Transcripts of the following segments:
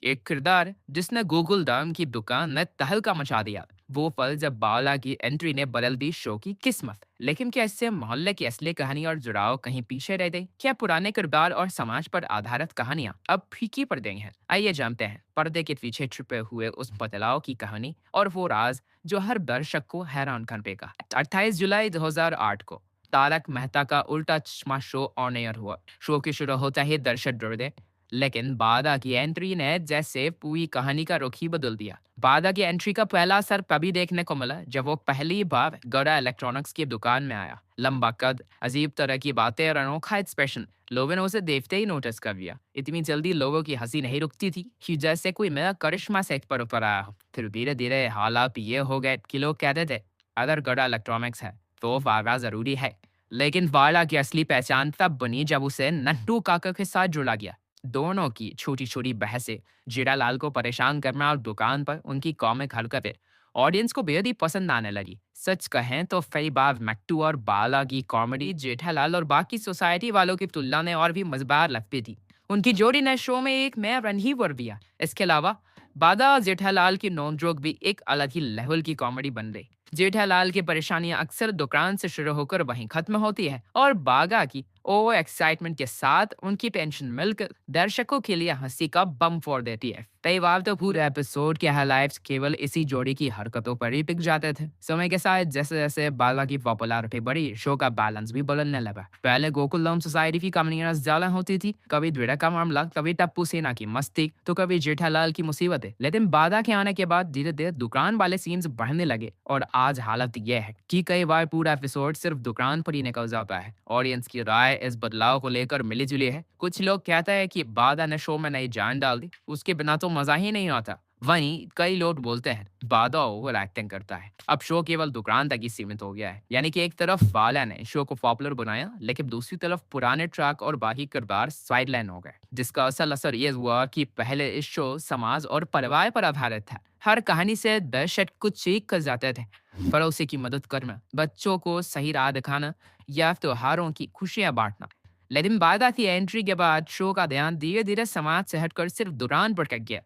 एक किरदार जिसने गूगल दाम की दुकान में तहलका मचा दिया। वो पल जब बाला की एंट्री ने बदल दी शो की किस्मत। लेकिन क्या इससे मोहल्ले की असली कहानी और जुड़ाव कहीं पीछे रह गई? क्या पुराने किरदार और समाज पर आधारित कहानियां अब फीकी पड़ गई हैं? आइए जानते हैं पर्दे के पीछे छुपे हुए उस बदलाव की कहानी और वो राज जो हर दर्शक को हैरान कर देगा। 28 जुलाई 2008 को तारक मेहता का उल्टा चश्मा शो ऑन एयर हुआ। शो की शुरू होता ही दर्शक जुड़ गए, लेकिन बादा की एंट्री ने जैसे पूरी कहानी का रुख ही बदल दिया। बादा की एंट्री का पहला असर तभी देखने को मिला जब वो पहली बार गड़ा इलेक्ट्रॉनिक्स की दुकान में आया। लंबा कद, अजीब तरह की बातें और अनोखा एक्सप्रेशन, लोगों ने उसे देखते ही नोटिस कर लिया। इतनी जल्दी लोगों की हंसी नहीं रुकती थी कि जैसे कोई नया करिश्मा सेट पर उतर आया हो। फिर धीरे धीरे हालात ये हो गए कि लोग कहते थे अगर गड़ा इलेक्ट्रॉनिक्स है तो वारा जरूरी है। लेकिन वाला की असली पहचान तब बनी जब उसे नट्टू काका के साथ जुड़ा गया। दोनों की छोटी-छोटी बहसें, जेठालाल को परेशान करना और दुकान पर उनकी कॉमिक हरकतें ऑडियंस को बेहद ही पसंद आने लगी। सच कहें तो कई बार मट्टू और बाला की कॉमेडी जेठालाल और बाकी सोसाइटी वालों की तुलना में और भी मजेदार लगती थी। उनकी जोड़ी ने शो में एक नया रन ही भर दिया। इसके अलावा बादा और जेठालाल की नोक जोक भी एक अलग ही लेवल की कॉमेडी बन गई। जेठालाल की परेशानियां अक्सर दुकान से शुरू होकर वहीं खत्म होती है और बागा की ओवर एक्साइटमेंट के साथ उनकी टेंशन मिलकर दर्शकों के लिए हंसी का बम फोड़ देती है। कई बार तो पूरे एपिसोड के हाइलाइट्स केवल इसी जोड़ी की हरकतों पर ही टिक जाते थे। समय के साथ जैसे जैसे बाला की पॉपुलैरिटी बढ़ी, शो का बैलेंस भी बदलने लगा। पहले गोकुलम सोसाइटी की कहानियां ज्यादा होती थी, कभी द्विड़ा का मामला, कभी टप्पू सेना की मस्ती, तो कभी जेठालाल की मुसीबतें। लेकिन बाधा के आने के बाद धीरे धीरे दुकान वाले सीन्स बढ़ने लगे और आज हालत यह है कि कई बार पूरा एपिसोड सिर्फ दुकान पर ही निकल जाता है। ऑडियंस की राय इस बदलाव को लेकर मिली जुली है। कुछ लोग कहते हैं कि बाधा ने शो में नई जान डाल दी, उसके बिना तो मजा ही नहीं आता। वहीं कई लोग बोलते हैं बाधा ओवर एक्टिंग करता है, अब शो केवल दुकान तक ही सीमित हो गया है। यानी कि एक तरफ बाला ने शो को पॉपुलर बनाया, लेकिन दूसरी तरफ पुराने ट्रैक और बाकी किरदार साइडलाइन हो गए, जिसका असल असर ये हुआ कि पहले इस शो समाज और परिवार पर आधारित था। हर कहानी से दर्शक कुछ सीख कर जाते थे। पड़ोसी की मदद करना, बच्चों को सही राह दिखाना या त्योहारों की खुशियां बांटना। लेकिन बाधा की एंट्री के बाद शो का ध्यान धीरे धीरे समाज से हटकर सिर्फ दुकान पर टिक गया।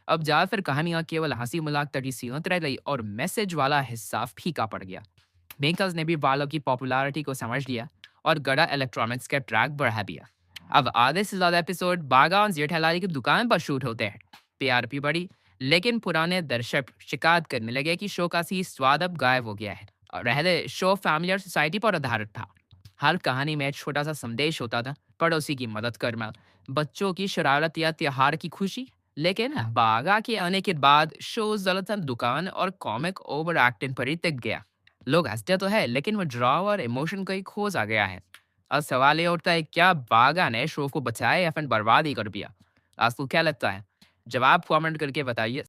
अब ज्यादातर कहानियां केवल हंसी मजाक तक ही सीमित रह गई और मैसेज वाला हिस्सा फीका पड़ गया। मेकर्स ने भी बालों की पॉपुलैरिटी को समझ लिया और गड़ा इलेक्ट्रॉनिक्स का ट्रैक बढ़ा दिया। अब आधे से ज्यादा एपिसोड बागा और जेठालाल की दुकान पर शूट होते हैं। पीआरपी बढ़ी, लेकिन पुराने दर्शक शिकायत करने लगे कि शो का असली स्वाद अब गायब हो गया है। और पहले शो फैमिली और सोसाइटी पर आधारित था। हर कहानी में एक छोटा सा संदेश होता था, पड़ोसी की मदद करना, बच्चों की शरारत या त्योहार की खुशी। लेकिन बागा के आने के बाद शो ज्यादातर दुकान और कॉमिक ओवर एक्टिंग पर ही टिक गया। लोग हंसते तो है, लेकिन वो ड्राव और इमोशन का ही खोज आ गया है। अब सवाल ये उठता है, क्या बागा ने शो को बचाया या फिर बर्बाद ही कर दिया? आपको क्या लगता है? जवाब कमेंट करके बताइए।